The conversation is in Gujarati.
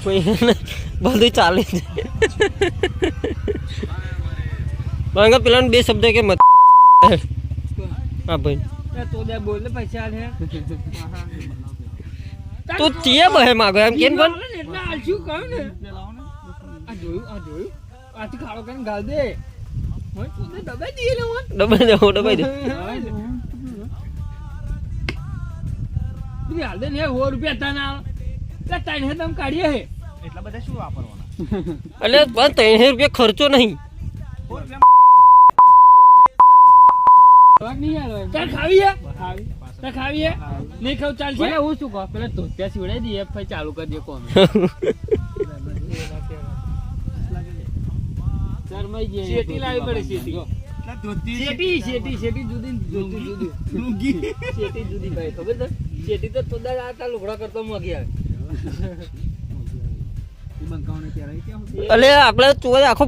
કોઈ બધું ચાલે છે કારણ કે પેલા બે શબ્દ કે મત હા ભાઈ તો દે બોલ પૈસા આલે તું ચીએ બહે માગો એમ કેમ પણ એટલે આલશું કહું ને આ જોયું આથી ખાડો કરીને ગાલ દે હોય તું દે દબાઈ દે ને મન દબાઈ દે તું હાલ દે ને 100 રૂપિયા તાના એટલે તાઈને હે તમ કાઢીએ હે એટલા બધા શું વાપરવાના એટલે પણ 300 રૂપિયા ખર્ચો નહીં નહીં આલો તાર ખાવી હે નહીં ખાવ ચાલશે હું શું કહું પેલા ધોત્યા સીવડાઈ દઈએ પછી ચાલુ કરી દે કોમ શરમાઈ ગયા શેટી લાવી પડે શેટી જુદી લુંગી શેટી જુદી ભાઈ ખબર છે શેટી તો તોડા આટા લુગડા કરતો મગી આવે એટલે આપણે ચોર આખો